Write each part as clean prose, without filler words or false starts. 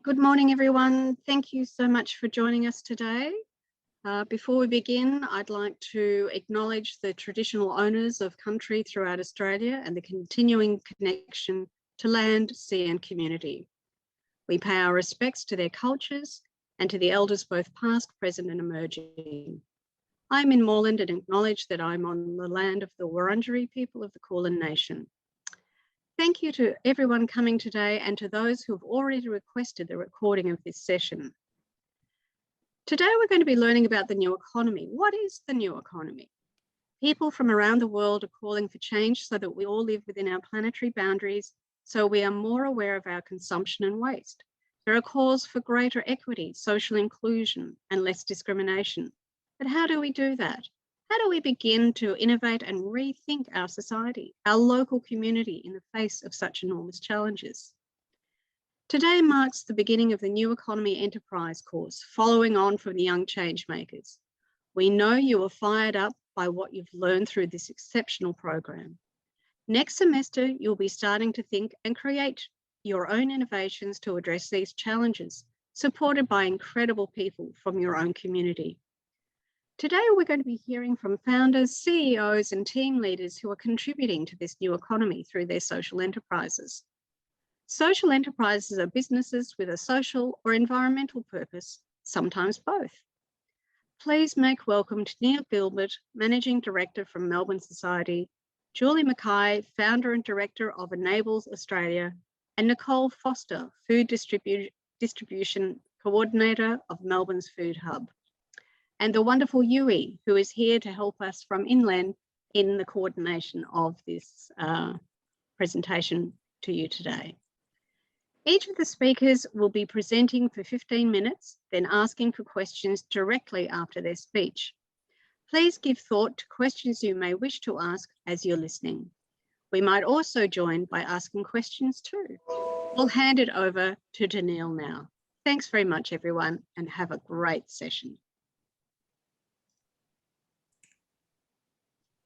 Good morning, everyone. Thank you so much for joining us today. Before we begin, I'd like to acknowledge the traditional owners of country throughout Australia and the continuing connection to land, sea and community. We pay our respects to their cultures and to the elders both past, present and emerging. I'm in Moreland and acknowledge that I'm on the land of the Wurundjeri people of the Kulin Nation. Thank you to everyone coming today and to those who have already requested the recording of this session. Today, we're going to be learning about the new economy. What is the new economy? People from around the world are calling for change so that we all live within our planetary boundaries, so we are more aware of our consumption and waste. There are calls for greater equity, social inclusion, and less discrimination. But how do we do that? How do we begin to innovate and rethink our society, our local community in the face of such enormous challenges? Today marks the beginning of the New Economy Enterprise course, following on from the Young Changemakers. We know you are fired up by what you've learned through this exceptional program. Next semester, you'll be starting to think and create your own innovations to address these challenges, supported by incredible people from your own community. Today, we're going to be hearing from founders, CEOs, and team leaders who are contributing to this new economy through their social enterprises. Social enterprises are businesses with a social or environmental purpose, sometimes both. Please make welcome to Gilbert, Managing Director from Melbourne Society, Julie McKay, Founder and Director of Enables Australia, and Nicole Foster, Food Distribution Coordinator of Melbourne's Food Hub, and the wonderful Yui, who is here to help us from inland in the coordination of this presentation to you today. Each of the speakers will be presenting for 15 minutes, then asking for questions directly after their speech. Please give thought to questions you may wish to ask as you're listening. We might also join by asking questions too. We'll hand it over to Tenille now. Thanks very much, everyone, and have a great session.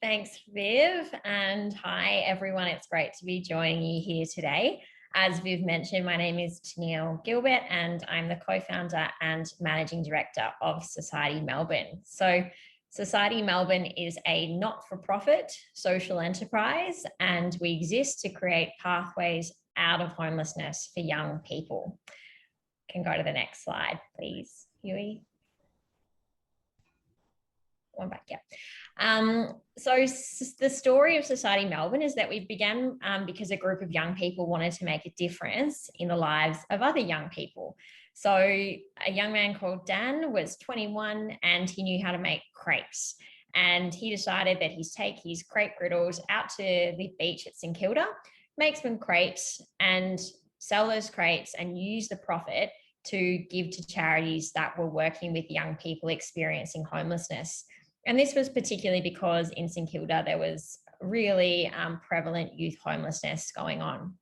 Thanks, Viv, and hi, everyone. It's great to be joining you here today. As Viv mentioned, my name is Tenille Gilbert, and I'm the co-founder and managing director of Society Melbourne. So Society Melbourne is a not-for-profit social enterprise, and we exist to create pathways out of homelessness for young people. Can go to the next slide, please, Huey. One back, yeah. So the story of Society Melbourne is that we began because a group of young people wanted to make a difference in the lives of other young people. So a young man called Dan was 21 and he knew how to make crepes. And he decided that he'd take his crepe griddles out to the beach at St Kilda, make some crepes and sell those crepes and use the profit to give to charities that were working with young people experiencing homelessness. And this was particularly because in St Kilda, there was really prevalent youth homelessness going on.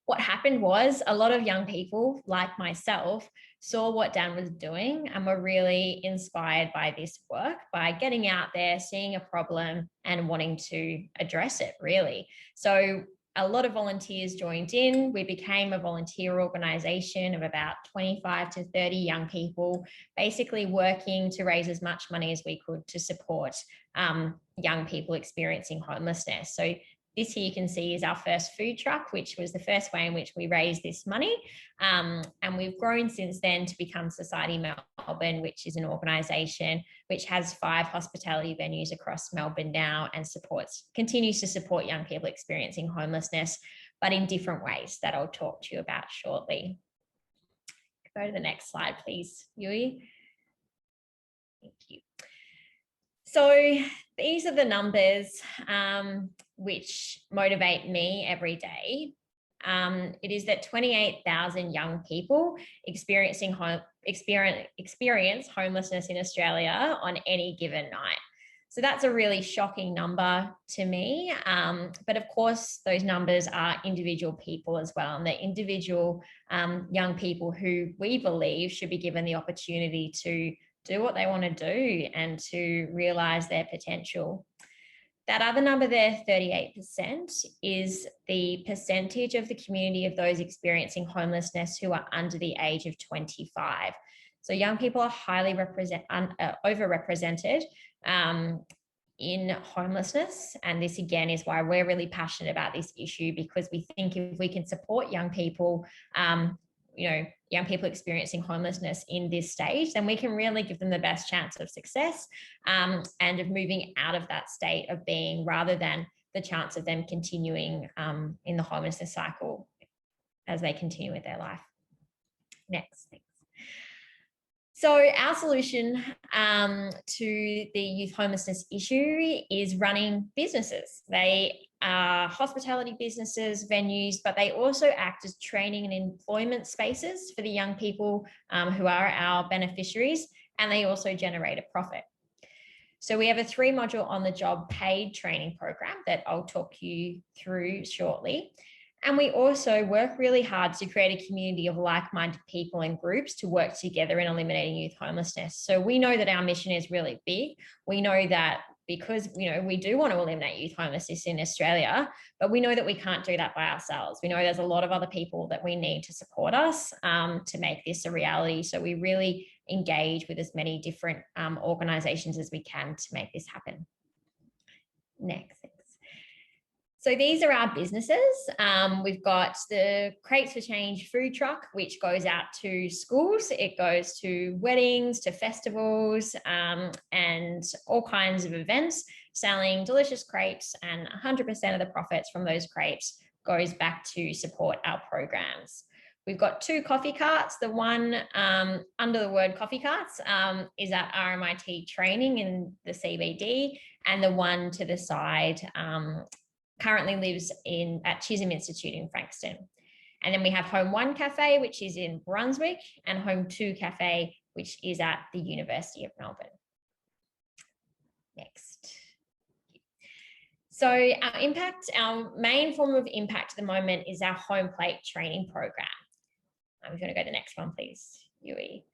What happened was a lot of young people like myself saw what Dan was doing and were really inspired by this work, by getting out there, seeing a problem and wanting to address it, really. So a lot of volunteers joined in. We became a volunteer organisation of about 25 to 30 young people, basically working to raise as much money as we could to support young people experiencing homelessness. So this here you can see is our first food truck, which was the first way in which we raised this money. And we've grown since then to become Society Melbourne, which is an organisation which has 5 hospitality venues across Melbourne now and continues to support young people experiencing homelessness, but in different ways that I'll talk to you about shortly. Go to the next slide, please, Yui. Thank you. So these are the numbers which motivate me every day. It is that 28,000 young people experience homelessness in Australia on any given night. So that's a really shocking number to me. But of course, those numbers are individual people as well. And they're individual young people who we believe should be given the opportunity to do what they want to do and to realise their potential. That other number there, 38%, is the percentage of the community of those experiencing homelessness who are under the age of 25. So young people are highly overrepresented in homelessness. And this again is why we're really passionate about this issue, because we think if we can support young people, young people experiencing homelessness in this stage, then we can really give them the best chance of success and of moving out of that state of being, rather than the chance of them continuing in the homelessness cycle as they continue with their life. Next, thanks. So our solution to the youth homelessness issue is running businesses. They are hospitality businesses, venues, but they also act as training and employment spaces for the young people who are our beneficiaries, and they also generate a profit. So we have a 3-module on-the-job paid training program that I'll talk you through shortly. And we also work really hard to create a community of like-minded people and groups to work together in eliminating youth homelessness. So we know that our mission is really big. We know that because, we do want to eliminate youth homelessness in Australia, but we know that we can't do that by ourselves. We know there's a lot of other people that we need to support us to make this a reality. So we really engage with as many different organisations as we can to make this happen. Next. So these are our businesses. We've got the Crates for Change food truck, which goes out to schools. It goes to weddings, to festivals, and all kinds of events, selling delicious crepes, and 100% of the profits from those crepes goes back to support our programs. We've got 2 coffee carts. The one under the word coffee carts is at RMIT training in the CBD, and the one to the side currently lives at Chisholm Institute in Frankston. And then we have Home 1 Cafe, which is in Brunswick, and Home 2 Cafe, which is at the University of Melbourne. Next. So our main form of impact at the moment is our home plate training program. I'm going to go to the next one, please, Yui.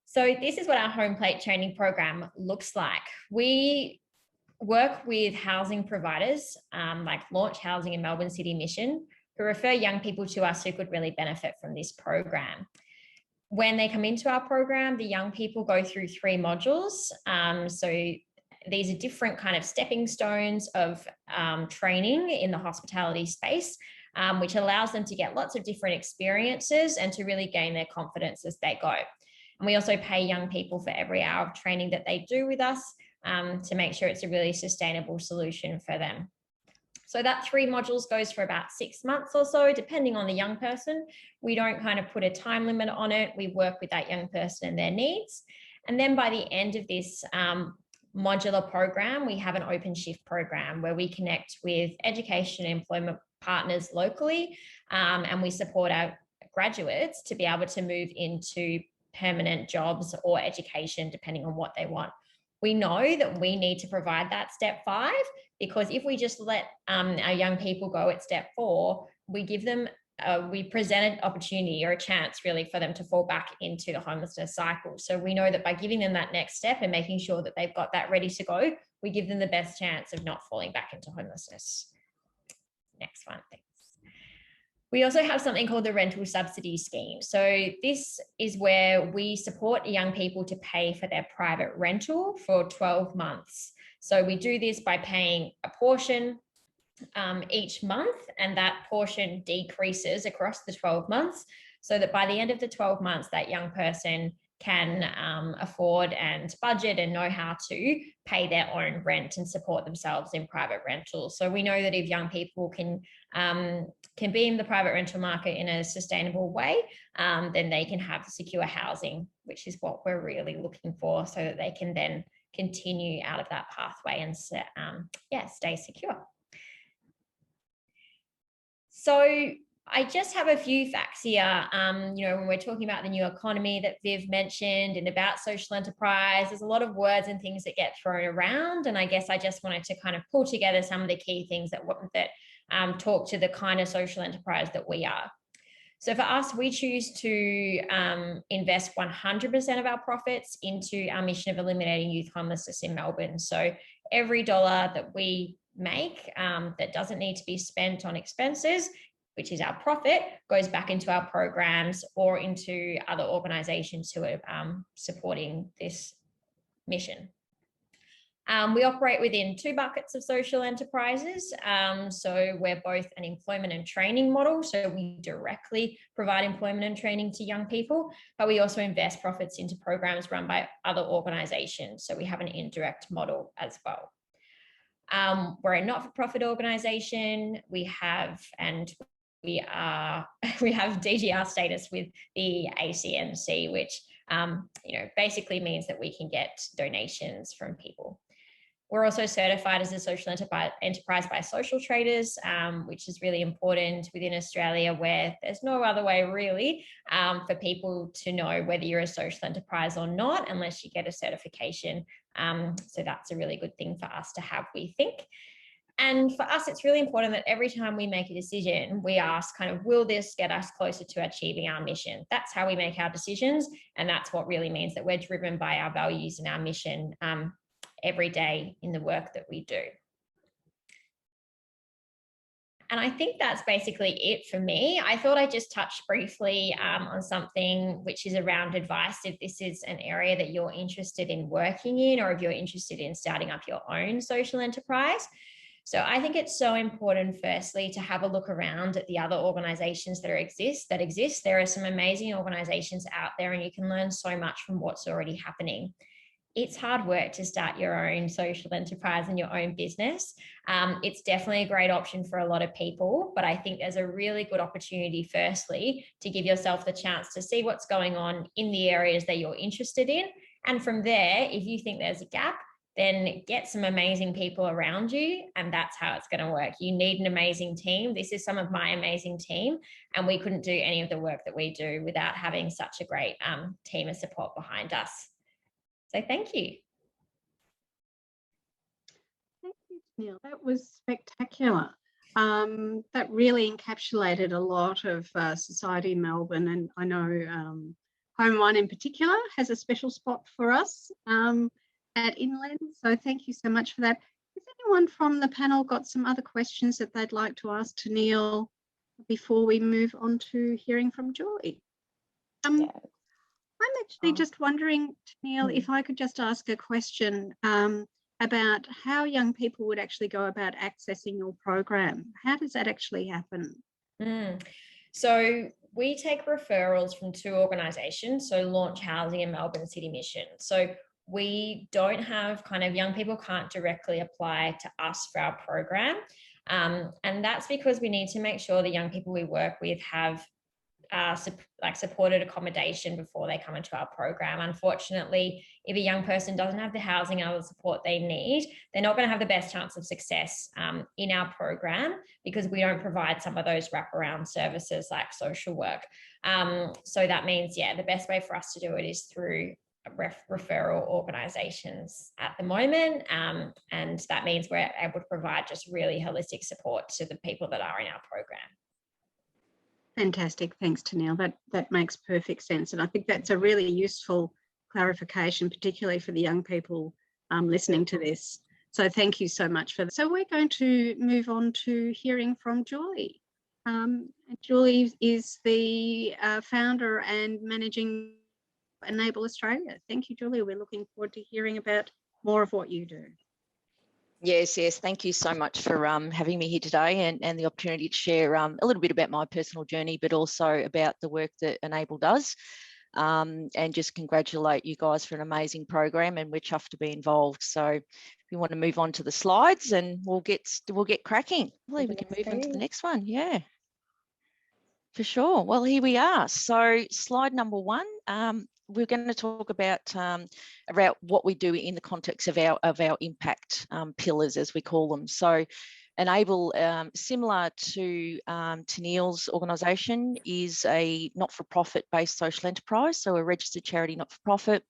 So this is what our home plate training program looks like. We work with housing providers like Launch Housing and Melbourne City Mission, who refer young people to us who could really benefit from this program. When they come into our program, the young people go through 3 modules. So these are different kind of stepping stones of training in the hospitality space, which allows them to get lots of different experiences and to really gain their confidence as they go. And we also pay young people for every hour of training that they do with us, to make sure it's a really sustainable solution for them. So that 3 modules goes for about 6 months or so, depending on the young person. We don't kind of put a time limit on it. We work with that young person and their needs. And then by the end of this modular program, we have an open shift program where we connect with education and employment partners locally, and we support our graduates to be able to move into permanent jobs or education, depending on what they want. We know that we need to provide that step 5, because if we just let our young people go at step 4, we give them, we present an opportunity or a chance really for them to fall back into the homelessness cycle. So we know that by giving them that next step and making sure that they've got that ready to go, we give them the best chance of not falling back into homelessness. Next one, thanks. We also have something called the rental subsidy scheme. So this is where we support young people to pay for their private rental for 12 months. So we do this by paying a portion each month, and that portion decreases across the 12 months, so that by the end of the 12 months, that young person can afford and budget and know how to pay their own rent and support themselves in private rentals. So we know that if young people can be in the private rental market in a sustainable way, then they can have secure housing, which is what we're really looking for, so that they can then continue out of that pathway and stay secure. So I just have a few facts here. When we're talking about the new economy that Viv mentioned and about social enterprise, there's a lot of words and things that get thrown around. And I guess I just wanted to kind of pull together some of the key things that talk to the kind of social enterprise that we are. So for us, we choose to invest 100% of our profits into our mission of eliminating youth homelessness in Melbourne. So every dollar that we make that doesn't need to be spent on expenses, which is our profit, goes back into our programs or into other organisations who are supporting this mission. We operate within 2 buckets of social enterprises. So we're both an employment and training model. So we directly provide employment and training to young people, but we also invest profits into programs run by other organisations. So we have an indirect model as well. We're a not-for-profit organisation. We have DGR status with the ACNC, which basically means that we can get donations from people. We're also certified as a social enterprise by Social Traders, which is really important within Australia, where there's no other way really for people to know whether you're a social enterprise or not, unless you get a certification. So that's a really good thing for us to have, we think. And for us, it's really important that every time we make a decision, we ask kind of, will this get us closer to achieving our mission? That's how we make our decisions. And that's what really means that we're driven by our values and our mission every day in the work that we do. And I think that's basically it for me. I thought I'd just touch briefly on something which is around advice if this is an area that you're interested in working in, or if you're interested in starting up your own social enterprise. So I think it's so important, firstly, to have a look around at the other organisations that exist. There are some amazing organisations out there, and you can learn so much from what's already happening. It's hard work to start your own social enterprise and your own business. It's definitely a great option for a lot of people, but I think there's a really good opportunity, firstly, to give yourself the chance to see what's going on in the areas that you're interested in. And from there, if you think there's a gap, then get some amazing people around you, and that's how it's going to work. You need an amazing team. This is some of my amazing team, and we couldn't do any of the work that we do without having such a great team of support behind us. So thank you. Thank you, Tenille. That was spectacular. That really encapsulated a lot of society in Melbourne, and I know Home One in particular has a special spot for us at Inland. So thank you so much for that. Has anyone from the panel got some other questions that they'd like to ask Tenille before we move on to hearing from Joy? I'm actually just wondering, Tenille, if I could just ask a question about how young people would actually go about accessing your program. How does that actually happen? So we take referrals from 2 organisations, so Launch Housing and Melbourne City Mission. So we don't have young people can't directly apply to us for our program. And that's because we need to make sure the young people we work with have supported accommodation before they come into our program. Unfortunately, if a young person doesn't have the housing and other support they need, they're not going to have the best chance of success in our program, because we don't provide some of those wraparound services like social work. So that means, the best way for us to do it is through referral organisations at the moment, and that means we're able to provide just really holistic support to the people that are in our program. Fantastic. Thanks, Tenille. That makes perfect sense. And I think that's a really useful clarification, particularly for the young people listening to this. So thank you so much for that. So we're going to move on to hearing from Joy. Joy is the founder and managing Enable Australia. Thank you, Julia. We're looking forward to hearing about more of what you do. Yes. Thank you so much for having me here today and the opportunity to share a little bit about my personal journey, but also about the work that Enable does. And just congratulate you guys for an amazing program, and we're chuffed to be involved. So if you want to move on to the slides, and we'll get cracking. I believe we can move on to the next one. Yeah, for sure. Well, here we are. So slide number 1. We're going to talk about what we do in the context of our impact pillars, as we call them. So Enable, similar to Tenille's organisation, is a not-for-profit based social enterprise, so a registered charity not-for-profit.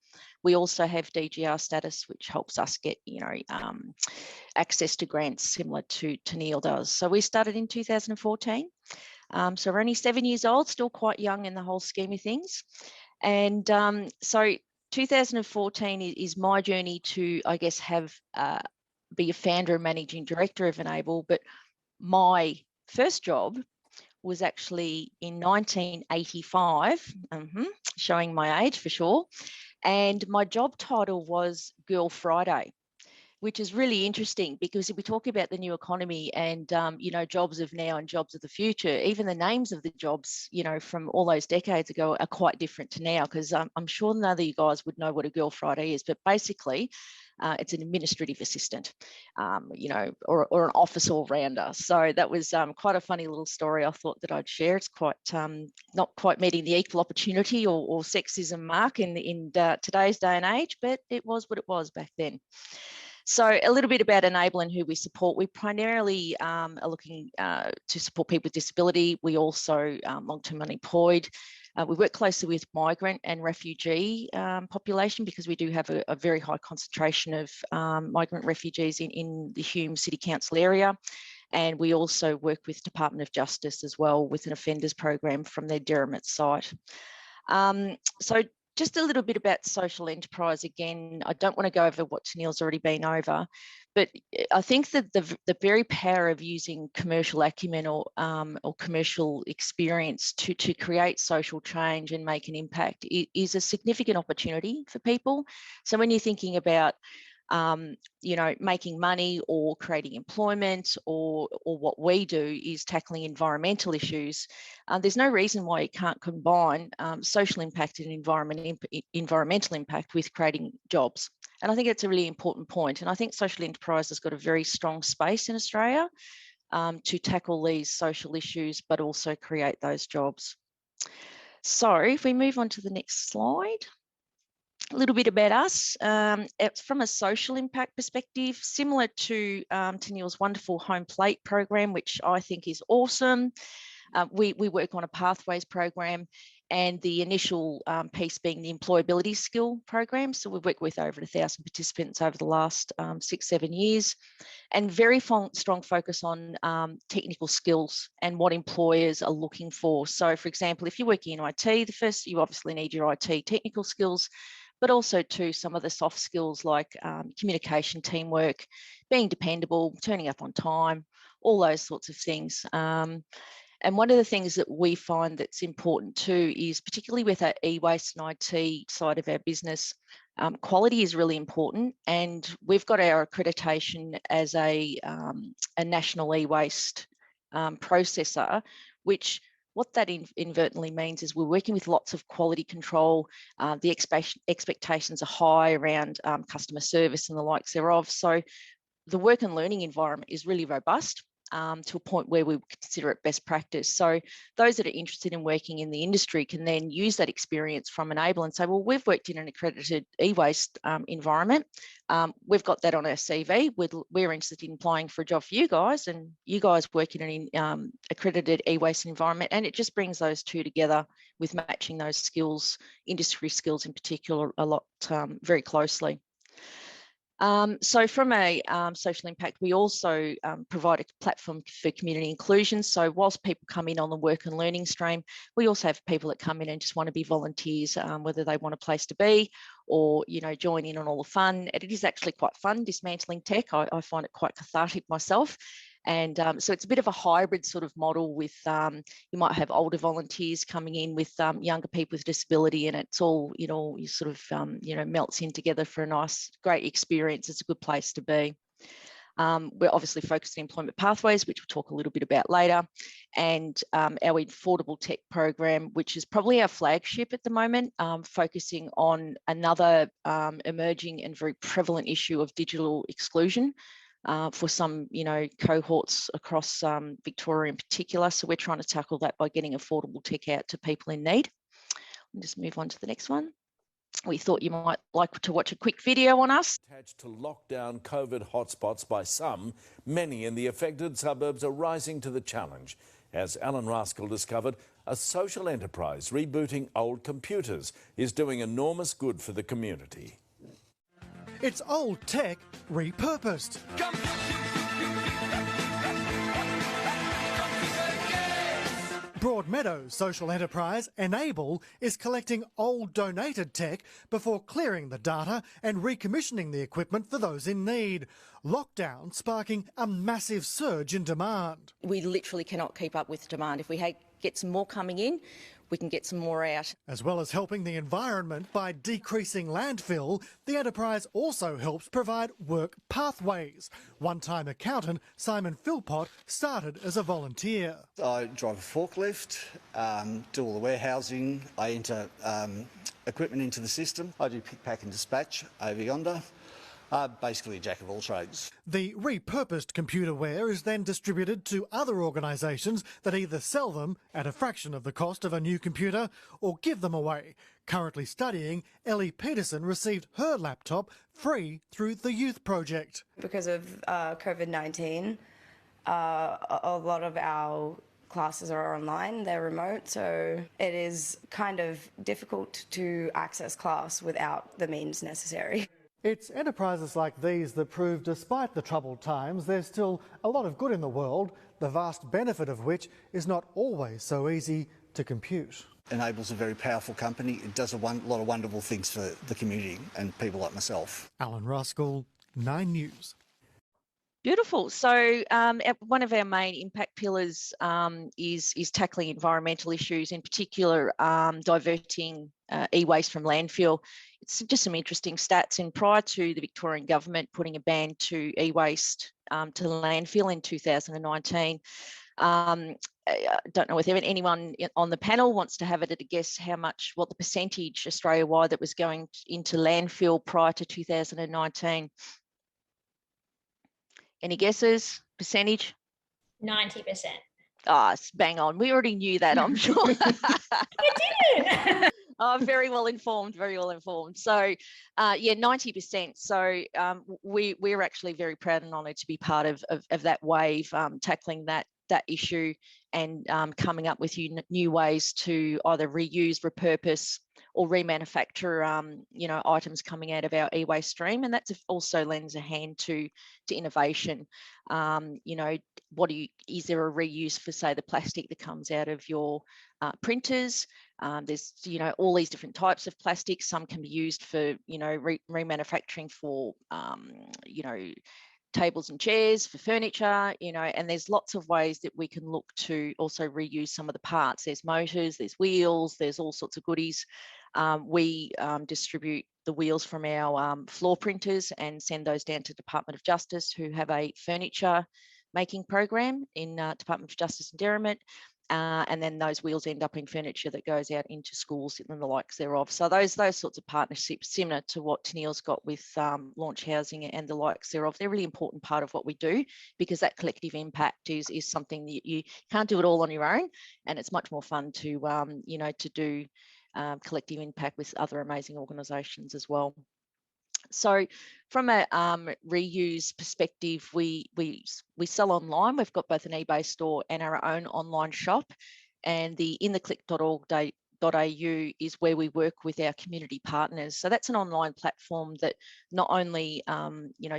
We also have DGR status, which helps us get access to grants similar to Tenille does. So we started in 2014. So we're only 7 years old, still quite young in the whole scheme of things. And so 2014 is my journey to, I guess, have be a founder and managing director of Enable, but my first job was actually in 1985, showing my age for sure. And my job title was Girl Friday, which is really interesting because if we talk about the new economy and, jobs of now and jobs of the future, even the names of the jobs, from all those decades ago are quite different to now, because I'm sure none of you guys would know what a Girl Friday is, but basically it's an administrative assistant, or an office all-rounder. So that was quite a funny little story I thought that I'd share. It's quite not quite meeting the equal opportunity or sexism mark in today's day and age, but it was what it was back then. So a little bit about Enable and who we support. We primarily are looking to support people with disability. We also long-term unemployed. We work closely with migrant and refugee population because we do have a very high concentration of migrant refugees in the Hume City Council area. And we also work with Department of Justice as well with an offenders program from their Derrimut site. So just a little bit about social enterprise. Again, I don't want to go over what Tenille's already been over, but I think that the very power of using commercial acumen or commercial experience to create social change and make an impact is a significant opportunity for people. So when you're thinking about making money or creating employment, or what we do is tackling environmental issues, there's no reason why you can't combine social impact and environmental impact with creating jobs. And I think it's a really important point. And I think social enterprise has got a very strong space in Australia to tackle these social issues, but also create those jobs. So if we move on to the next slide. A little bit about us. It's from a social impact perspective, similar to Tenille's wonderful home plate program, which I think is awesome. We work on a pathways program, and the initial piece being the employability skill program. So we've worked with over 1,000 participants over the last 6-7 years, and very strong focus on technical skills and what employers are looking for. So for example, if you're working in IT, you obviously need your IT technical skills, but also too some of the soft skills like communication, teamwork, being dependable, turning up on time, all those sorts of things. And one of the things that we find that's important too is, particularly with our e-waste and IT side of our business, quality is really important. And we've got our accreditation as a national e-waste processor, which what that inadvertently means is we're working with lots of quality control. The expectations are high around customer service and the likes thereof. So the work and learning environment is really robust to a point where we consider it best practice. So those that are interested in working in the industry can then use that experience from Enable and say, well, we've worked in an accredited e-waste environment. We've got that on our CV. We're interested in applying for a job for you guys, and you guys work in an accredited e-waste environment. And it just brings those two together with matching those skills, industry skills in particular, a lot very closely. So from a social impact, we also provide a platform for community inclusion. So whilst people come in on the work and learning stream, we also have people that come in and just want to be volunteers, whether they want a place to be or, join in on all the fun. And it is actually quite fun dismantling tech. I find it quite cathartic myself. And so it's a bit of a hybrid sort of model with, you might have older volunteers coming in with younger people with disability, and it's all, you sort of, melts in together for a nice, great experience. It's a good place to be. We're obviously focused on employment pathways, which we'll talk a little bit about later, and our affordable tech program, which is probably our flagship at the moment, focusing on another emerging and very prevalent issue of digital exclusion. For some, cohorts across Victoria in particular. So we're trying to tackle that by getting affordable tech out to people in need. I'll just move on to the next one. We thought you might like to watch a quick video on us. Attached to lockdown COVID hotspots by some, many in the affected suburbs are rising to the challenge. As Alan Raskell discovered, a social enterprise rebooting old computers is doing enormous good for the community. It's old tech repurposed. Broadmeadows social enterprise Enable is collecting old donated tech before clearing the data and recommissioning the equipment for those in need. lockdown sparking a massive surge in demand. We literally cannot keep up with demand. If we get some more coming in, we can get some more out. As well as helping the environment by decreasing landfill, the enterprise also helps provide work pathways. One-time accountant Simon Philpott started as a volunteer. I drive a forklift, do all the warehousing, I enter equipment into the system. I do pick, pack and dispatch over yonder. Basically a jack of all trades. The repurposed computerware is then distributed to other organisations that either sell them at a fraction of the cost of a new computer or give them away. Currently studying, Ellie Peterson received her laptop free through the Youth Project. Because of COVID-19, a lot of our classes are online, they're remote, so it is kind of difficult to access class without the means necessary. It's enterprises like these that prove, despite the troubled times, there's still a lot of good in the world, the vast benefit of which is not always so easy to compute. Enable's a very powerful company. It does a lot of wonderful things for the community and people like myself. Alan Ruskell, 9 News. Beautiful. So one of our main impact pillars is tackling environmental issues, in particular diverting e-waste from landfill. It's just some interesting stats. And prior to the Victorian government putting a ban to e-waste to landfill in 2019, I don't know if anyone on the panel wants to have it at a guess what the percentage Australia-wide that was going into landfill prior to 2019. Any guesses? Percentage? 90%. Ah, bang on. We already knew that, I'm sure. You did. Oh, very well informed, very well informed. So, yeah, 90%. So we're actually very proud and honoured to be part of that wave, tackling that issue and coming up with new ways to either reuse, repurpose, or remanufacture, items coming out of our e-waste stream, and that also lends a hand to innovation. Is there a reuse for, say, the plastic that comes out of your printers? There's, all these different types of plastics. Some can be used for, remanufacturing for, tables and chairs, for furniture, and there's lots of ways that we can look to also reuse some of the parts. There's motors, there's wheels, there's all sorts of goodies. We distribute the wheels from our floor printers and send those down to Department of Justice, who have a furniture making program in Department of Justice and Derrimut. And then those wheels end up in furniture that goes out into schools and the likes thereof. So those sorts of partnerships, similar to what Tenille's got with Launch Housing and the likes thereof, they're a really important part of what we do, because that collective impact is something that you can't do it all on your own, and it's much more fun to to do collective impact with other amazing organisations as well. So from a reuse perspective, we sell online. We've got both an eBay store and our own online shop, and the intheclick.org.au is where we work with our community partners. So that's an online platform that not only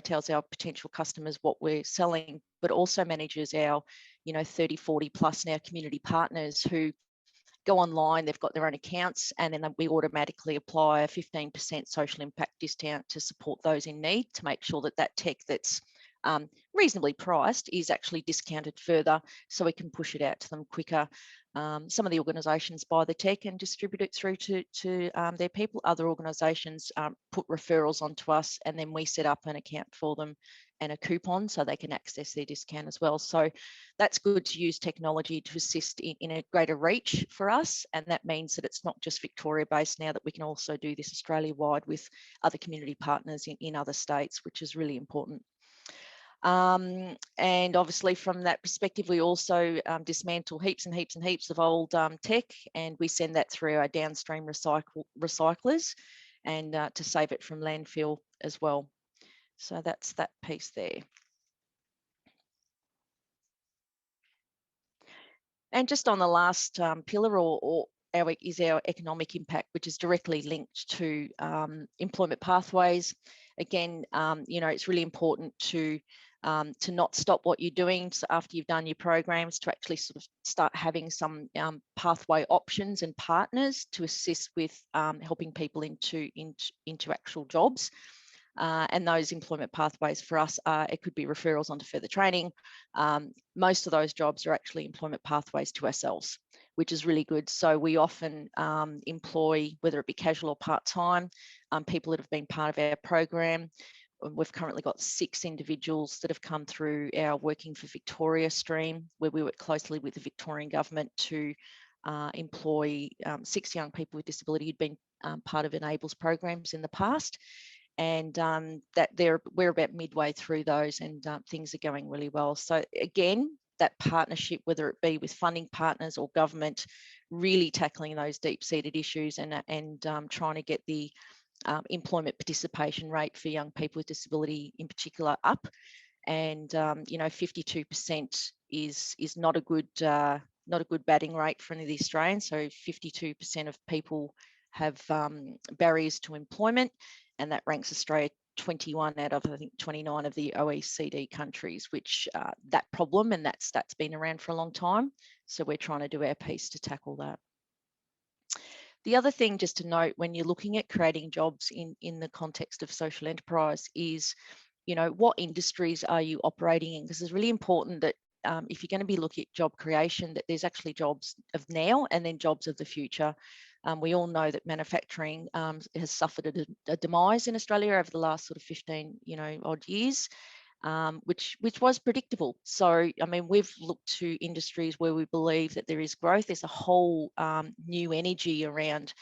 tells our potential customers what we're selling, but also manages our 30, 40 plus now community partners who go online, they've got their own accounts, and then we automatically apply a 15% social impact discount to support those in need, to make sure that tech that's reasonably priced is actually discounted further, so we can push it out to them quicker. Some of the organisations buy the tech and distribute it through to their people. Other organisations put referrals onto us, and then we set up an account for them and a coupon so they can access their discount as well. So that's good to use technology to assist in a greater reach for us. And that means that it's not just Victoria based now, that we can also do this Australia wide with other community partners in other states, which is really important. And obviously from that perspective, we also dismantle heaps and heaps and heaps of old tech, and we send that through our downstream recyclers and to save it from landfill as well. So that's that piece there. And just on the last pillar is our economic impact, which is directly linked to employment pathways. Again, it's really important to not stop what you're doing. So after you've done your programs, to actually sort of start having some pathway options and partners to assist with helping people into actual jobs. And those employment pathways for us are, it could be referrals onto further training. Most of those jobs are actually employment pathways to ourselves, which is really good. So we often employ, whether it be casual or part-time, people that have been part of our program. We've currently got 6 individuals that have come through our Working for Victoria stream, where we work closely with the Victorian government to employ 6 young people with disability who'd been part of Enables programs in the past. And we're about midway through those, and things are going really well. So again, that partnership, whether it be with funding partners or government, really tackling those deep-seated issues and trying to get the employment participation rate for young people with disability in particular up. And 52% is not a good batting rate for any of the Australians. So 52% of people have barriers to employment, and that ranks Australia 21 out of, I think, 29 of the OECD countries, which that problem and that stat's been around for a long time. So we're trying to do our piece to tackle that. The other thing just to note when you're looking at creating jobs in the context of social enterprise is, what industries are you operating in? Because it's really important that if you're going to be looking at job creation, that there's actually jobs of now and then jobs of the future. We all know that manufacturing has suffered a demise in Australia over the last sort of 15, odd years. Which was predictable. So, I mean, we've looked to industries where we believe that there is growth. There's a whole new energy around,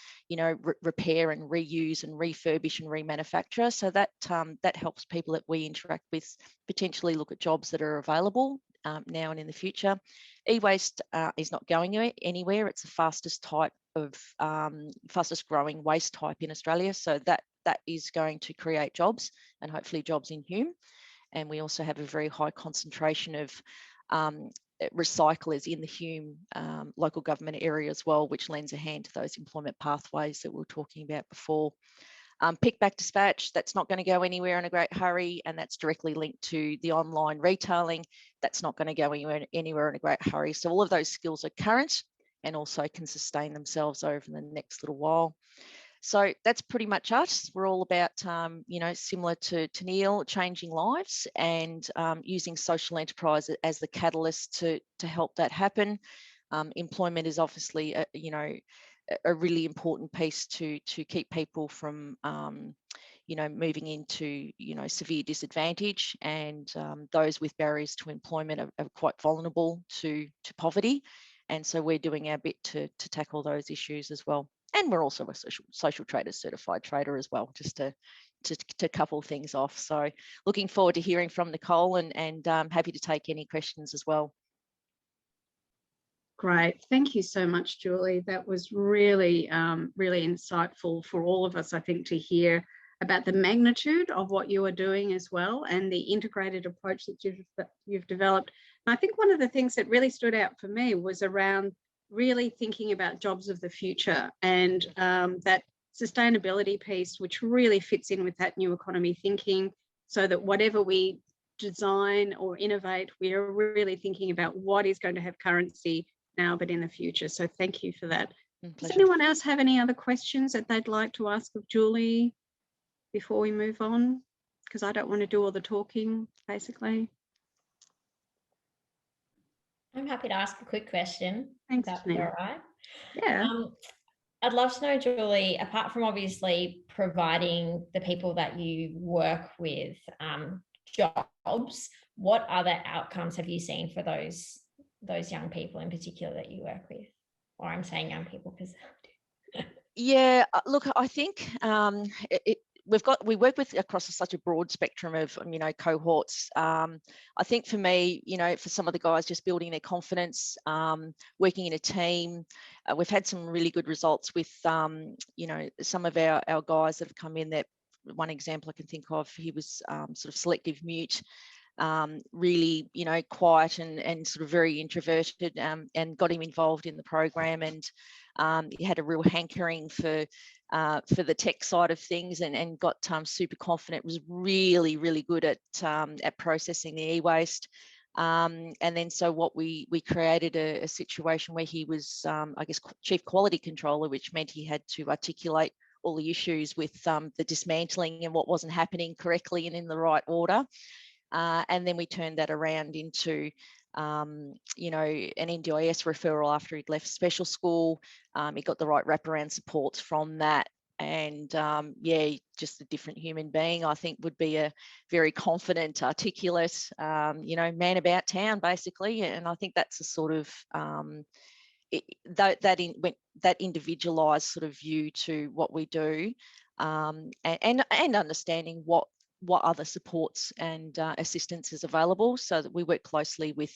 repair and reuse and refurbish and remanufacture. So that helps people that we interact with potentially look at jobs that are available now and in the future. E-waste is not going anywhere. It's the fastest growing waste type in Australia. So that is going to create jobs and hopefully jobs in Hume. And we also have a very high concentration of recyclers in the Hume local government area as well, which lends a hand to those employment pathways that we were talking about before. Pick, back, dispatch, that's not going to go anywhere in a great hurry, and that's directly linked to the online retailing. That's not going to go anywhere in a great hurry. So all of those skills are current and also can sustain themselves over the next little while. So that's pretty much us. We're all about, similar to Tenille, changing lives and using social enterprise as the catalyst to help that happen. Employment is obviously, a really important piece to keep people from, moving into, severe disadvantage, and those with barriers to employment are quite vulnerable to poverty. And so we're doing our bit to tackle those issues as well. And we're also a social trader, certified trader as well, just to couple things off. So looking forward to hearing from Nicole, and happy to take any questions as well. Great. Thank you so much, Julie. That was really, really insightful for all of us, I think, to hear about the magnitude of what you are doing as well, and the integrated approach that you've developed. And I think one of the things that really stood out for me was around really thinking about jobs of the future, and that sustainability piece, which really fits in with that new economy thinking, so that whatever we design or innovate, we are really thinking about what is going to have currency now but in the future. So thank you for that. Does anyone else have any other questions that they'd like to ask of Julie before we move on? Because I don't want to do all the talking, basically. I'm happy to ask a quick question. Thanks, That's Tenille. all right. Yeah. I'd love to know, Julie, apart from obviously providing the people that you work with jobs, what other outcomes have you seen for those young people in particular that you work with? Or I'm saying young people because yeah, look, I think we work with across such a broad spectrum of cohorts. I think for me, for some of the guys, just building their confidence, working in a team. We've had some really good results with some of our guys that have come in. That one example I can think of, he was sort of selective mute, really quiet and sort of very introverted, and got him involved in the program, and he had a real hankering for the tech side of things, and got super confident, was really, really good at processing the e-waste. And then so what we created a situation where he was, I guess, chief quality controller, which meant he had to articulate all the issues with the dismantling and what wasn't happening correctly and in the right order. And then we turned that around into, you know, an NDIS referral after he'd left special school. He got the right wraparound supports from that. And yeah, just a different human being, I think, would be a very confident, articulate, you know, man about town, basically. And I think that's a sort of that individualised sort of view to what we do, and understanding what other supports and assistance is available, so that we work closely with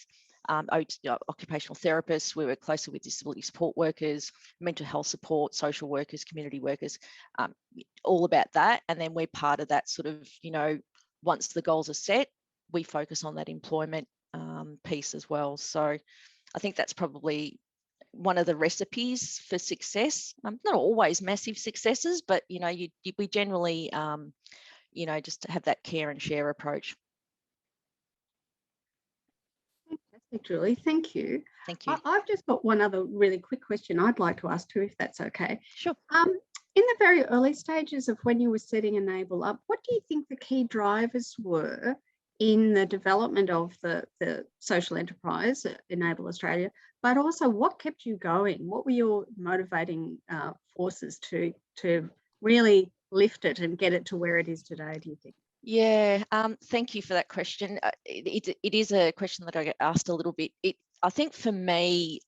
occupational therapists, we work closely with disability support workers, mental health support, social workers, community workers, all about that. And then we're part of that sort of, you know, once the goals are set, we focus on that employment piece as well. So I think that's probably one of the recipes for success. Not always massive successes, but, you know, we generally, you know, just have that care and share approach. Fantastic, Julie. Thank you. Thank you. I've just got one other really quick question I'd like to ask too, if that's okay. Sure. In the very early stages of when you were setting Enable up, what do you think the key drivers were in the development of the social enterprise, Enable Australia, but also what kept you going? What were your motivating forces to really lift it and get it to where it is today, do you think? Yeah, thank you for that question. It is a question that I get asked a little bit. I think for me,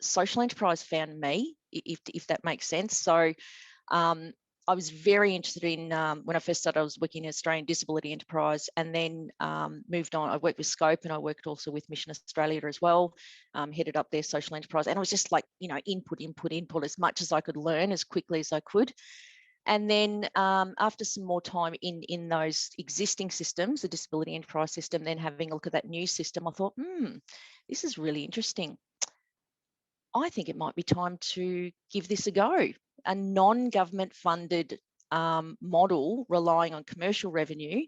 social enterprise found me, if that makes sense. So I was very interested in, when I first started, I was working in Australian Disability Enterprise, and then moved on. I worked with Scope, and I worked also with Mission Australia as well, headed up their social enterprise. And I was just like, you know, input as much as I could learn as quickly as I could. And then after some more time in those existing systems, the disability enterprise system, then having a look at that new system, I thought, this is really interesting. I think it might be time to give this a go. A non-government funded model relying on commercial revenue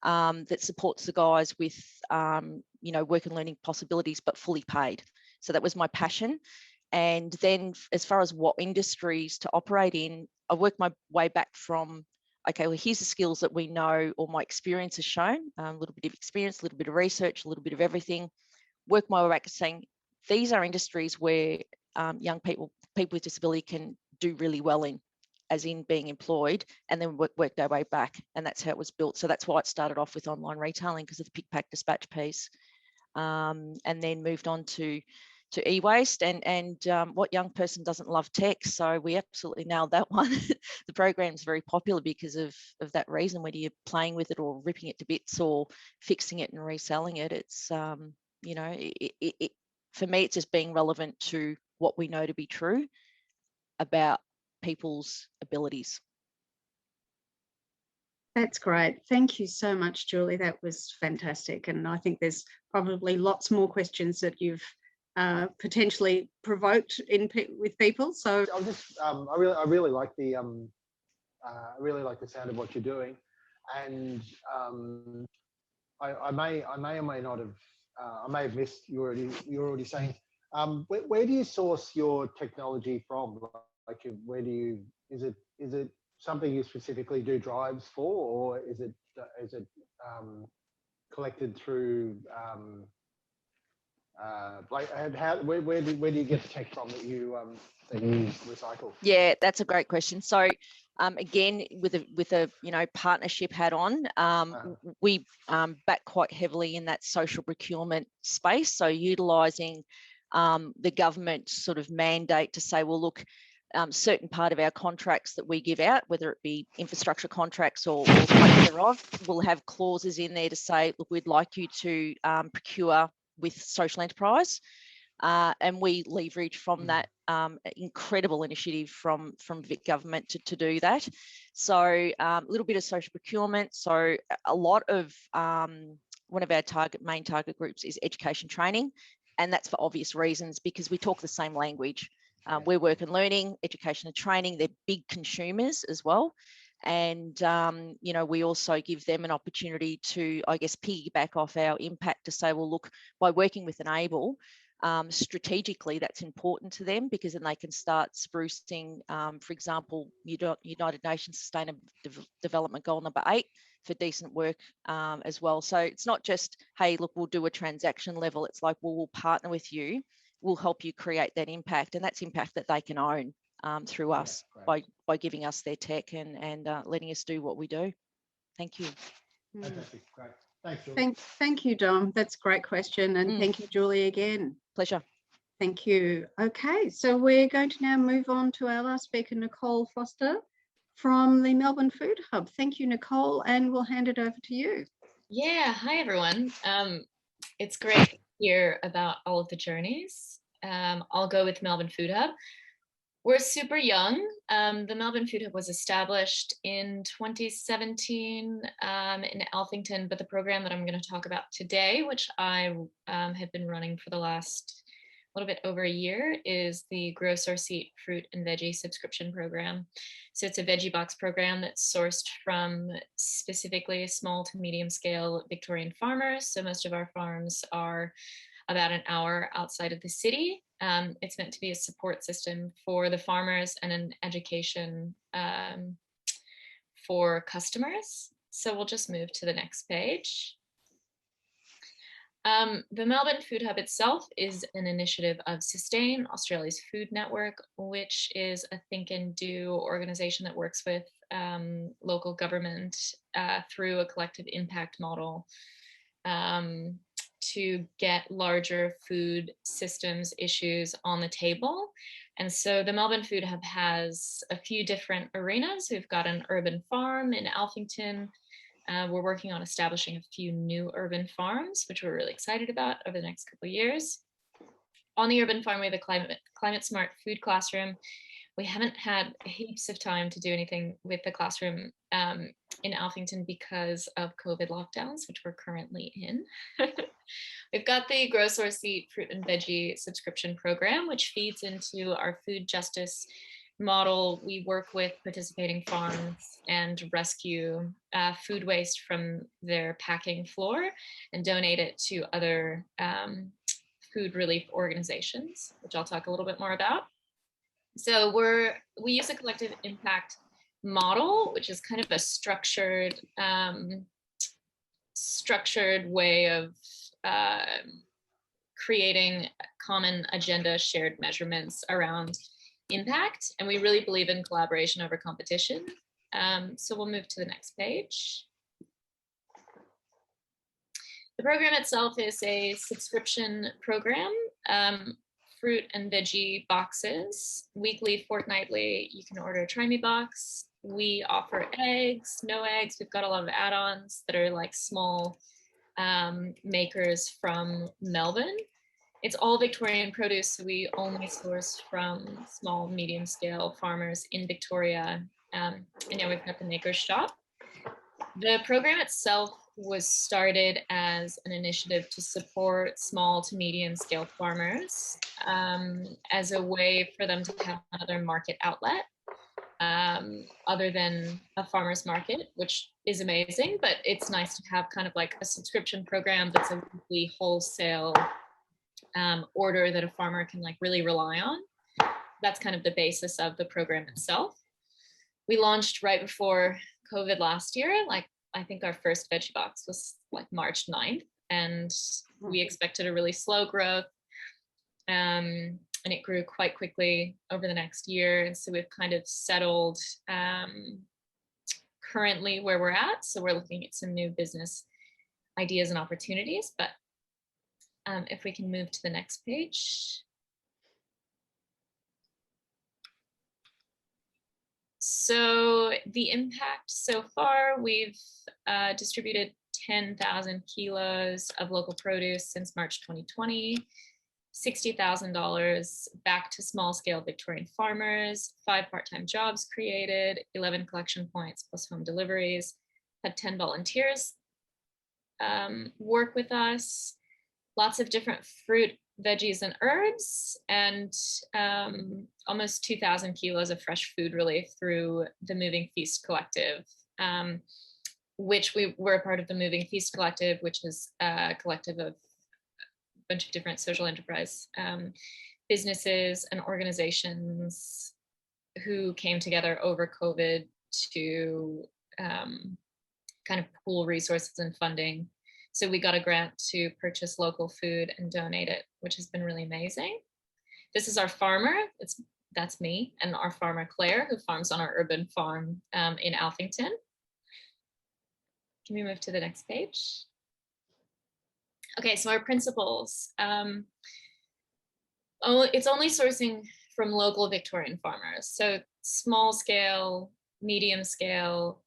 that supports the guys with, you know, work and learning possibilities, but fully paid. So that was my passion. And then as far as what industries to operate in, I worked my way back from, okay, well, here's the skills that we know or my experience has shown, a little bit of experience, a little bit of research, a little bit of everything. Work my way back to saying, these are industries where young people with disability can do really well in, as in being employed, and then worked our way back. And that's how it was built. So that's why it started off with online retailing, because of the pick, pack, dispatch piece, and then moved on to e-waste and what young person doesn't love tech. So we absolutely nailed that one. The program is very popular because of that reason, whether you're playing with it or ripping it to bits or fixing it and reselling it. It's, you know, for me, it's just being relevant to what we know to be true about people's abilities. That's great. Thank you so much, Julie. That was fantastic. And I think there's probably lots more questions that you've potentially provoked with people. So I'll just, I really like the, I really like the sound of what you're doing, and I may or may not have, I may have missed. You're already saying. Where do you source your technology from? Like, where do you? Is it something you specifically do drives for, or is it collected through? Like, where do you get the tech from that you recycle? Yeah, that's a great question. So again, with a you know, partnership hat on, we back quite heavily in that social procurement space. So utilising the government sort of mandate to say, well, look, certain part of our contracts that we give out, whether it be infrastructure contracts or thereof, will have clauses in there to say, look, we'd like you to procure with social enterprise, and we leverage from that incredible initiative from Vic government to do that. So a little bit of social procurement. So a lot of one of our main target groups is education training, and that's for obvious reasons, because we talk the same language. We're work and learning, education and training. They're big consumers as well. And, you know, we also give them an opportunity to, I guess, piggyback off our impact to say, well, look, by working with Enable, strategically, that's important to them, because then they can start sprucing, for example, United Nations Sustainable Development Goal number 8 for decent work as well. So it's not just, hey, look, we'll do a transaction level. It's like, well, we'll partner with you. We'll help you create that impact, and that's impact that they can own through us by giving us their tech and letting us do what we do. Thank you. Fantastic. Great. Thanks, Julie. Thank you, Dom. That's a great question. And thank you, Julie, again. Pleasure. Thank you. Okay, so we're going to now move on to our last speaker, Nicole Foster from the Melbourne Food Hub. Thank you, Nicole, and we'll hand it over to you. Yeah, hi everyone. It's great to hear about all of the journeys. I'll go with Melbourne Food Hub. We're super young. The Melbourne Food Hub was established in 2017 in Alphington, but the program that I'm going to talk about today, which I have been running for the last little bit over a year, is the Grow Source Eat Fruit and Veggie subscription program. So it's a veggie box program that's sourced from specifically small to medium scale Victorian farmers. So most of our farms are about an hour outside of the city. It's meant to be a support system for the farmers and an education for customers. So we'll just move to the next page. The Melbourne Food Hub itself is an initiative of Sustain, Australia's food network, which is a think and do organization that works with local government through a collective impact model to get larger food systems issues on the table. And so the Melbourne Food Hub has a few different arenas. We've got an urban farm in Alphington. We're working on establishing a few new urban farms, which we're really excited about over the next couple of years. On the urban farm, we have a climate smart food classroom. We haven't had heaps of time to do anything with the classroom in Alphington because of COVID lockdowns, which we're currently in. We've got the Grow Source Eat Fruit and Veggie subscription program, which feeds into our food justice model. We work with participating farms and rescue food waste from their packing floor and donate it to other food relief organizations, which I'll talk a little bit more about. So we use a collective impact model, which is kind of a structured way of creating common agenda, shared measurements around impact. And we really believe in collaboration over competition. So we'll move to the next page. The program itself is a subscription program. Fruit and veggie boxes, weekly, fortnightly. You can order a Try Me box. We offer eggs, no eggs. We've got a lot of add-ons that are like small makers from Melbourne. It's all Victorian produce, so we only source from small, medium scale farmers in Victoria. And now we've got the Maker's Shop. The program itself was started as an initiative to support small to medium scale farmers as a way for them to have another market outlet other than a farmer's market, which is amazing, but it's nice to have kind of like a subscription program that's a weekly wholesale order that a farmer can like really rely on. That's kind of the basis of the program itself. We launched right before COVID last year. Like I think our first veggie box was like March 9th, and we expected a really slow growth. And it grew quite quickly over the next year. And so we've kind of settled currently where we're at. So we're looking at some new business ideas and opportunities. But if we can move to the next page. So the impact so far, we've distributed 10,000 kilos of local produce since March 2020, $60,000 back to small scale Victorian farmers, 5 part-time jobs created, 11 collection points plus home deliveries, had 10 volunteers work with us, lots of different fruit, veggies, and herbs, and almost 2,000 kilos of fresh food relief through the Moving Feast Collective, which we're a part of the Moving Feast Collective, which is a collective of bunch of different social enterprise businesses and organizations who came together over COVID to kind of pool resources and funding. So we got a grant to purchase local food and donate it, which has been really amazing. This is our farmer. That's me and our farmer Claire, who farms on our urban farm in Alphington. Can we move to the next page? Okay, so our principles. It's only sourcing from local Victorian farmers. So small scale, medium scale,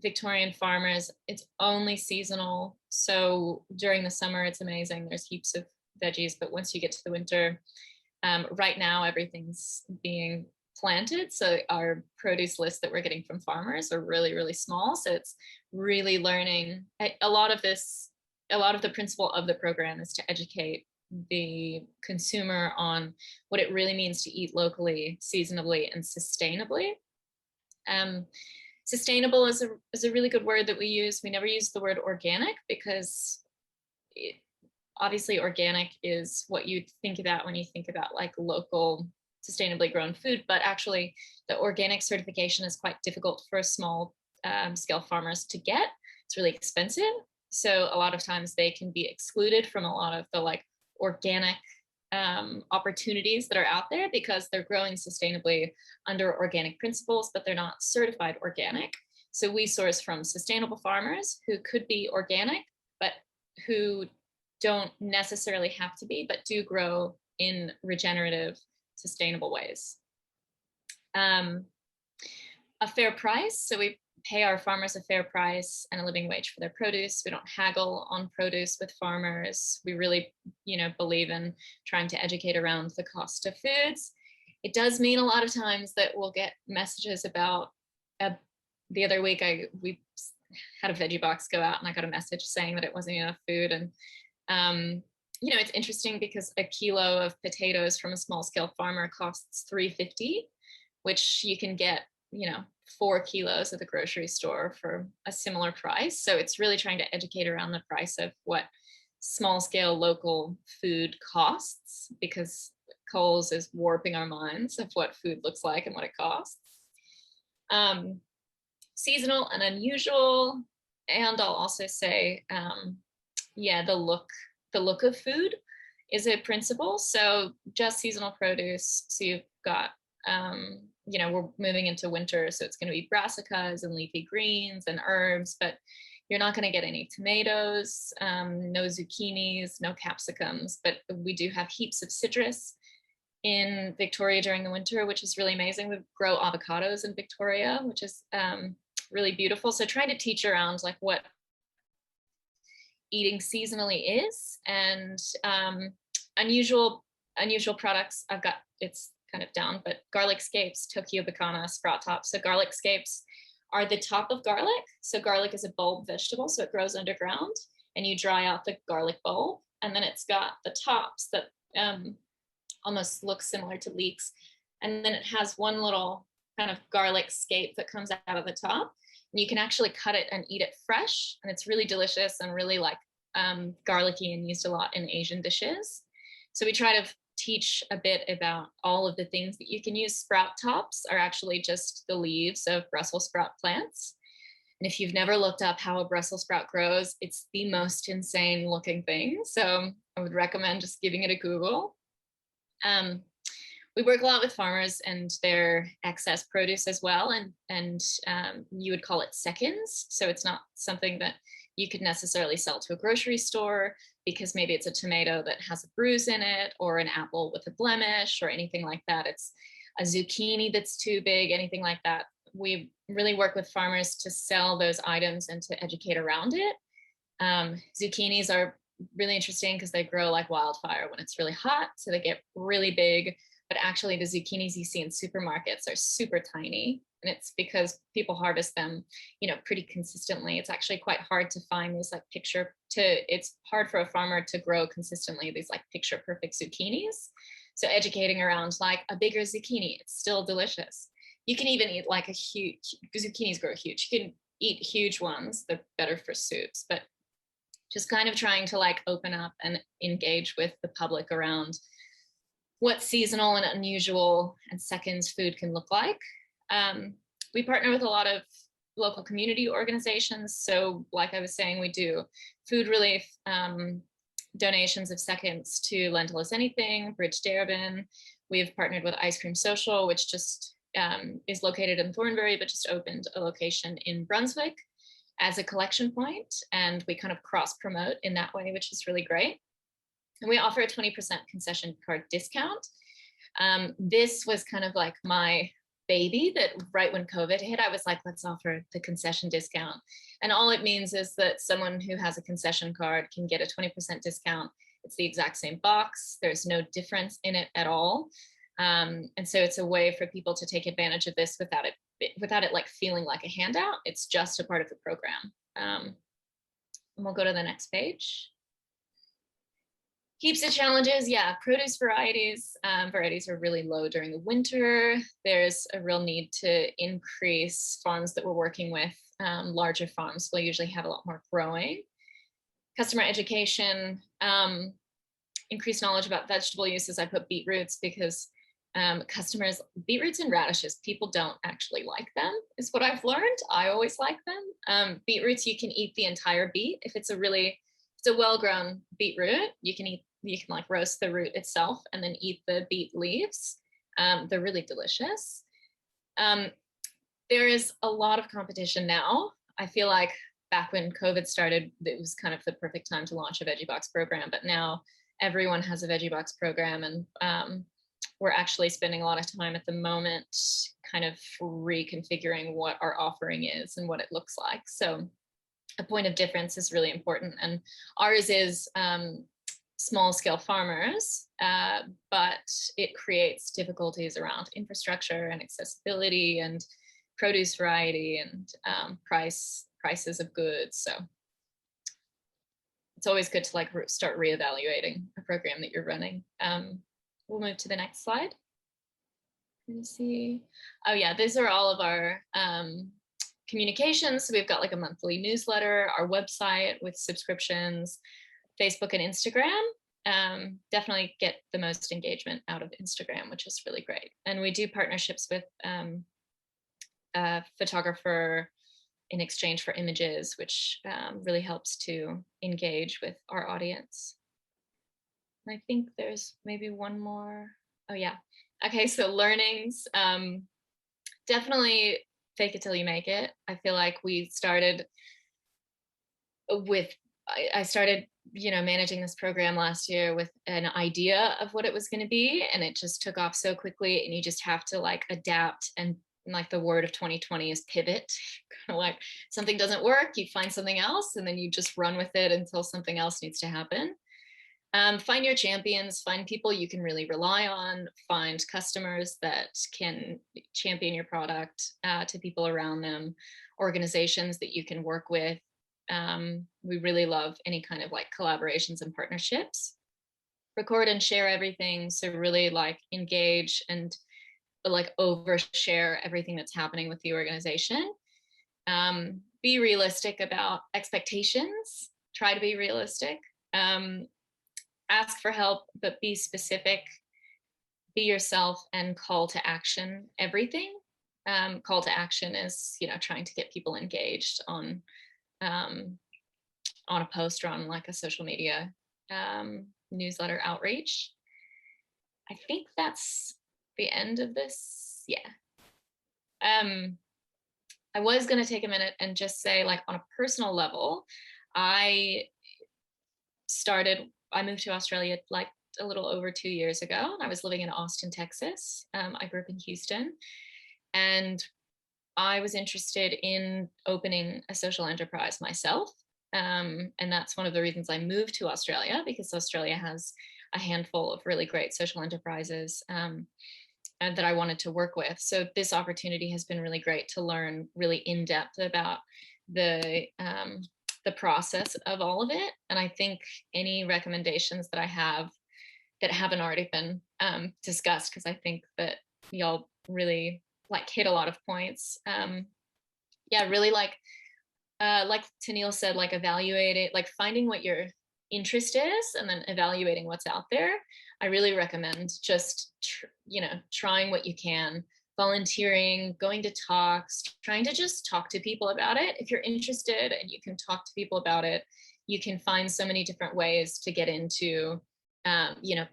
Victorian farmers. It's only seasonal. So during the summer, it's amazing. There's heaps of veggies, but once you get to the winter, right now everything's being planted. So our produce list that we're getting from farmers are really, really small. So it's really learning a lot of the principle of the program is to educate the consumer on what it really means to eat locally, seasonably, and sustainably. Sustainable is a really good word that we use. We never use the word organic because obviously organic is what you think about when you think about like local sustainably grown food, but actually the organic certification is quite difficult for small scale farmers to get. It's really expensive. So a lot of times they can be excluded from a lot of the like organic opportunities that are out there because they're growing sustainably under organic principles, but they're not certified organic. So we source from sustainable farmers who could be organic, but who don't necessarily have to be, but do grow in regenerative, sustainable ways. A fair price. So we pay our farmers a fair price and a living wage for their produce. We don't haggle on produce with farmers. We really, believe in trying to educate around the cost of foods. It does mean a lot of times that we'll get messages about, the other week we had a veggie box go out and I got a message saying that it wasn't enough food. And, it's interesting because a kilo of potatoes from a small scale farmer costs $3.50, which you can get, 4 kilos at the grocery store for a similar price. So it's really trying to educate around the price of what small scale local food costs, because Coles is warping our minds of what food looks like and what it costs. Seasonal and unusual. And I'll also say, the look of food is a principle. So just seasonal produce. So you've got, we're moving into winter, so it's going to be brassicas and leafy greens and herbs, but you're not going to get any tomatoes, no zucchinis, no capsicums, but we do have heaps of citrus in Victoria during the winter, which is really amazing. We grow avocados in Victoria, which is really beautiful. So trying to teach around like what eating seasonally is, and unusual products. It's kind of down, but garlic scapes, Tokyo bacana, sprout tops. So garlic scapes are the top of garlic. So garlic is a bulb vegetable, so it grows underground, and you dry out the garlic bulb, and then it's got the tops that almost look similar to leeks, and then it has one little kind of garlic scape that comes out of the top, and you can actually cut it and eat it fresh, and it's really delicious and really like garlicky and used a lot in Asian dishes. So we try to teach a bit about all of the things that you can use. Sprout tops are actually just the leaves of Brussels sprout plants. And if you've never looked up how a Brussels sprout grows, it's the most insane looking thing. So I would recommend just giving it a Google. We work a lot with farmers and their excess produce as well. And you would call it seconds. So it's not something that you could necessarily sell to a grocery store because maybe it's a tomato that has a bruise in it, or an apple with a blemish, or anything like that. It's a zucchini that's too big, anything like that. We really work with farmers to sell those items and to educate around it. Zucchinis are really interesting because they grow like wildfire when it's really hot. So they get really big, but actually the zucchinis you see in supermarkets are super tiny. And it's because people harvest them, pretty consistently. It's actually quite hard to find these like it's hard for a farmer to grow consistently these like picture perfect zucchinis. So educating around like a bigger zucchini, it's still delicious. You can even eat like zucchinis grow huge. You can eat huge ones. They're better for soups, but just kind of trying to like open up and engage with the public around what seasonal and unusual and seconds food can look like. We partner with a lot of local community organizations. So like I was saying, we do food relief, donations of seconds to Lentil is Anything, Bridge Darabin. We've partnered with Ice Cream Social, which just is located in Thornbury, but just opened a location in Brunswick as a collection point. And we kind of cross promote in that way, which is really great. And we offer a 20% concession card discount. This was kind of like my baby, that right when COVID hit, I was like, let's offer the concession discount. And all it means is that someone who has a concession card can get a 20% discount. It's the exact same box. There's no difference in it at all. And so it's a way for people to take advantage of this without it like feeling like a handout. It's just a part of the program. And we'll go to the next page. Heaps of challenges. Yeah, produce varieties. Varieties are really low during the winter. There's a real need to increase farms that we're working with. Larger farms will usually have a lot more growing. Customer education, increased knowledge about vegetable uses. I put beetroots because beetroots and radishes, people don't actually like them, is what I've learned. I always like them. Beetroots, you can eat the entire beet. If it's a well-grown beetroot, you can like roast the root itself and then eat the beet leaves. They're really delicious. There is a lot of competition now. I feel like back when COVID started, it was kind of the perfect time to launch a Veggie Box program, but now everyone has a Veggie Box program, and we're actually spending a lot of time at the moment kind of reconfiguring what our offering is and what it looks like. So a point of difference is really important, and ours is small scale farmers, but it creates difficulties around infrastructure and accessibility and produce variety and prices of goods. So it's always good to like start reevaluating a program that you're running. We'll move to the next slide. Let me see. Oh yeah, these are all of our communications. So we've got like a monthly newsletter, our website with subscriptions, Facebook and Instagram. Definitely get the most engagement out of Instagram, which is really great. And we do partnerships with a photographer in exchange for images, which really helps to engage with our audience. And I think there's maybe one more. Oh yeah. Okay, so learnings. Definitely fake it till you make it. I feel like we started with, I started, managing this program last year with an idea of what it was going to be, and it just took off so quickly, and you just have to like adapt, and like the word of 2020 is pivot. Kind of like something doesn't work, you find something else, and then you just run with it until something else needs to happen. Find your champions, find people you can really rely on, find customers that can champion your product to people around them, organizations that you can work with. We really love any kind of like collaborations and partnerships. Record and share everything. So really like engage and like overshare everything that's happening with the organization. Be realistic about expectations. Try to be realistic. Ask for help, but be specific. Be yourself, and call to action everything. Call to action is, trying to get people engaged on a post or on like a social media newsletter outreach. I think that's the end of this. Yeah. I was going to take a minute and just say, like, on a personal level, I moved to Australia like a little over 2 years ago. I was living in Austin, Texas. I grew up in Houston, and I was interested in opening a social enterprise myself. And that's one of the reasons I moved to Australia, because Australia has a handful of really great social enterprises that I wanted to work with. So this opportunity has been really great to learn really in depth about the process of all of it. And I think any recommendations that I have that haven't already been discussed, because I think that y'all really like hit a lot of points. Really like like Tenille said, like evaluating, like finding what your interest is and then evaluating what's out there. I really recommend just, trying what you can, volunteering, going to talks, trying to just talk to people about it. If you're interested and you can talk to people about it, you can find so many different ways to get into,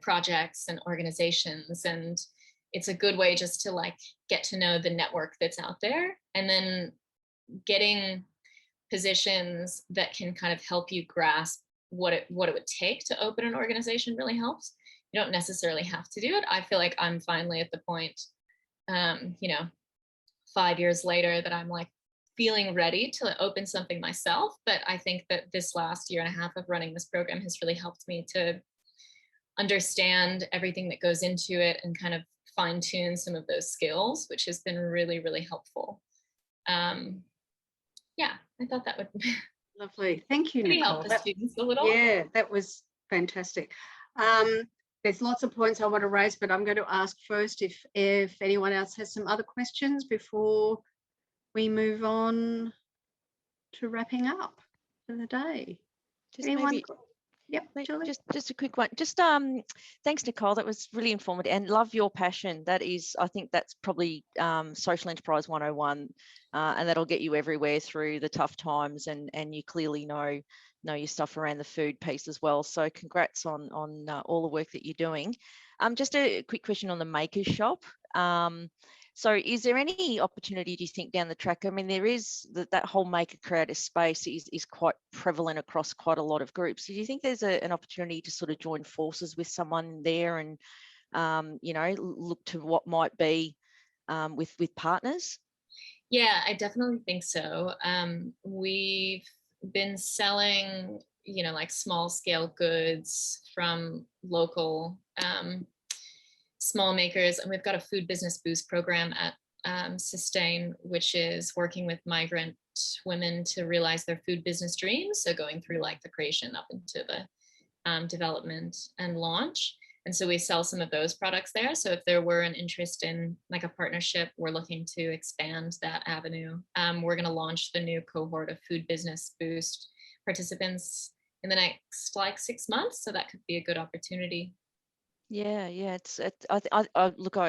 projects and organizations. And it's a good way just to like get to know the network that's out there, and then getting positions that can kind of help you grasp what it would take to open an organization really helps. You don't necessarily have to do it. I feel like I'm finally at the point, 5 years later, that I'm like feeling ready to open something myself. But I think that this last year and a half of running this program has really helped me to understand everything that goes into it and kind of fine tune some of those skills, which has been really, really helpful. I thought that would Lovely. Thank you, really Nicole. help the students a little. Yeah, that was fantastic. There's lots of points I want to raise, but I'm going to ask first if anyone else has some other questions before we move on to wrapping up for the day. Just Anyone? maybe, Yep, Julie. just a quick one. Just thanks, Nicole. That was really informative, and love your passion. That is, I think that's probably social enterprise 101, and that'll get you everywhere through the tough times. And you clearly know your stuff around the food piece as well. So congrats on all the work that you're doing. Just a quick question on the Makers Shop. So is there any opportunity, do you think, down the track? I mean, there is that whole maker creator space is quite prevalent across quite a lot of groups. So do you think there's an opportunity to sort of join forces with someone there and, look to what might be with partners? Yeah, I definitely think so. We've been selling, like small scale goods from local small makers, and we've got a food business boost program at Sustain, which is working with migrant women to realize their food business dreams. So going through like the creation up into the development and launch. And so we sell some of those products there. So if there were an interest in like a partnership, we're looking to expand that avenue. We're going to launch the new cohort of food business boost participants in the next like 6 months. So that could be a good opportunity. Yeah, I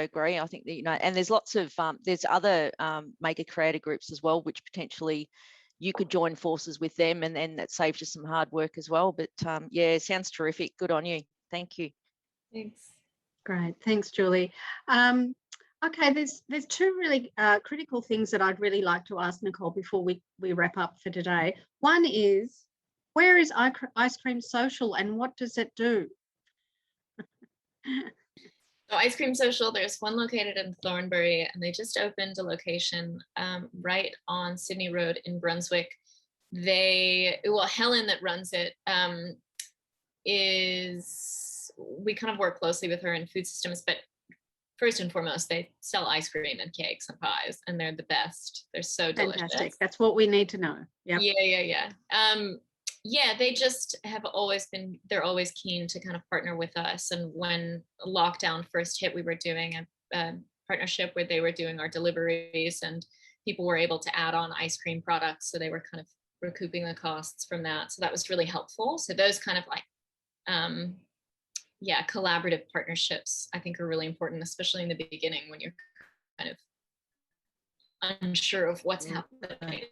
agree. I think that, and there's lots of there's other maker creator groups as well, which potentially you could join forces with them, and then that saves you some hard work as well. But yeah, it sounds terrific. Good on you. Thank you. Thanks. Great, thanks, Julie. Okay, there's two really critical things that I'd really like to ask Nicole before we wrap up for today. One is, where is Ice Cream Social and what does it do? So Ice Cream Social, there's one located in Thornbury, and they just opened a location right on Sydney Road in Brunswick. Helen that runs it we kind of work closely with her in food systems, but first and foremost, they sell ice cream and cakes and pies, and they're the best. They're so delicious. Fantastic. That's what we need to know. Yep. Yeah, they just have they're always keen to kind of partner with us. And when lockdown first hit, we were doing a partnership where they were doing our deliveries, and people were able to add on ice cream products. So they were kind of recouping the costs from that. So that was really helpful. So those kind of like, collaborative partnerships, I think, are really important, especially in the beginning when you're kind of unsure of what's happening.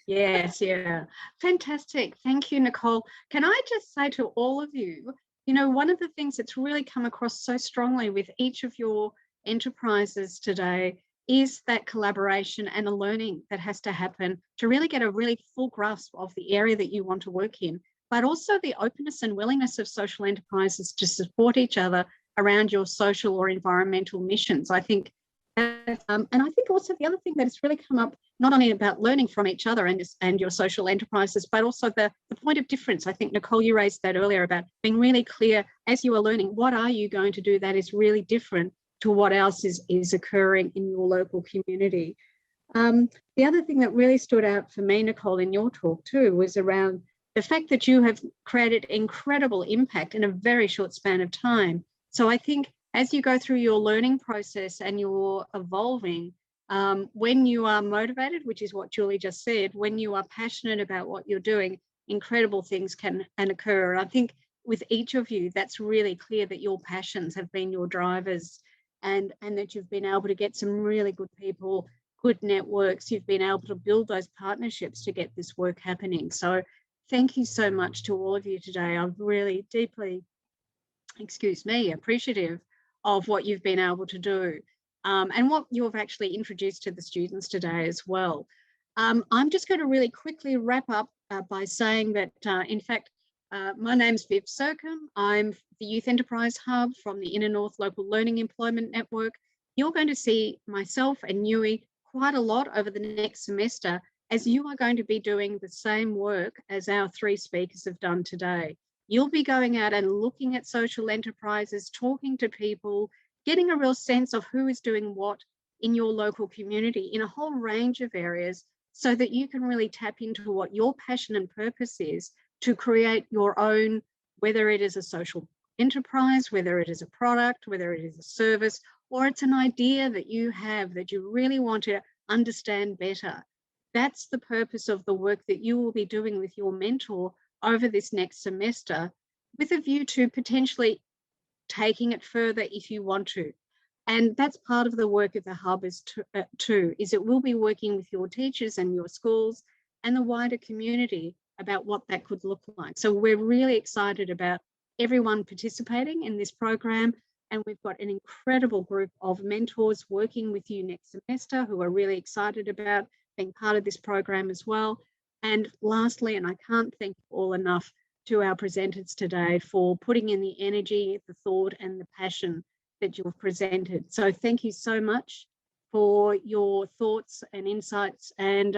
Yes, yeah. Fantastic. Thank you, Nicole. Can I just say to all of you, one of the things that's really come across so strongly with each of your enterprises today is that collaboration and the learning that has to happen to really get a really full grasp of the area that you want to work in, but also the openness and willingness of social enterprises to support each other around your social or environmental missions. I think, and I think also the other thing that has really come up, not only about learning from each other and your social enterprises, but also the point of difference. I think, Nicole, you raised that earlier about being really clear as you are learning, what are you going to do that is really different to what else is occurring in your local community. The other thing that really stood out for me, Nicole, in your talk too, was around the fact that you have created incredible impact in a very short span of time. So I think as you go through your learning process and you're evolving, When you are motivated, which is what Julie just said, when you are passionate about what you're doing, incredible things can occur. And I think with each of you, that's really clear that your passions have been your drivers, and that you've been able to get some really good people, good networks. You've been able to build those partnerships to get this work happening. So thank you so much to all of you today. I'm really deeply, appreciative of what you've been able to do, and what you've actually introduced to the students today as well. I'm just going to really quickly wrap up by saying that, in fact, my name's Viv Sercombe. I'm the Youth Enterprise Hub from the Inner North Local Learning Employment Network. You're going to see myself and Nui quite a lot over the next semester, as you are going to be doing the same work as our 3 speakers have done today. You'll be going out and looking at social enterprises, talking to people, getting a real sense of who is doing what in your local community in a whole range of areas, so that you can really tap into what your passion and purpose is to create your own, whether it is a social enterprise, whether it is a product, whether it is a service, or it's an idea that you have that you really want to understand better. That's the purpose of the work that you will be doing with your mentor over this next semester, with a view to potentially taking it further if you want to. And that's part of the work of the Hub is it will be working with your teachers and your schools and the wider community about what that could look like. So we're really excited about everyone participating in this program, and we've got an incredible group of mentors working with you next semester who are really excited about being part of this program as well. And lastly, and I can't thank you all enough, to our presenters today for putting in the energy, the thought and the passion that you've presented. So thank you so much for your thoughts and insights, and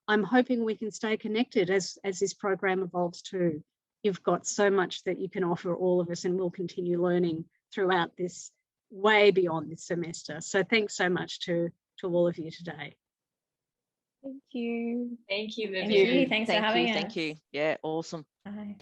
I'm hoping we can stay connected as this program evolves too. You've got so much that you can offer all of us, and we'll continue learning throughout this, way beyond this semester. So thanks so much to all of you today. Thank you. Thank you, Vivian. Thank you. Thanks for having us. Thank you. Yeah, awesome. Bye.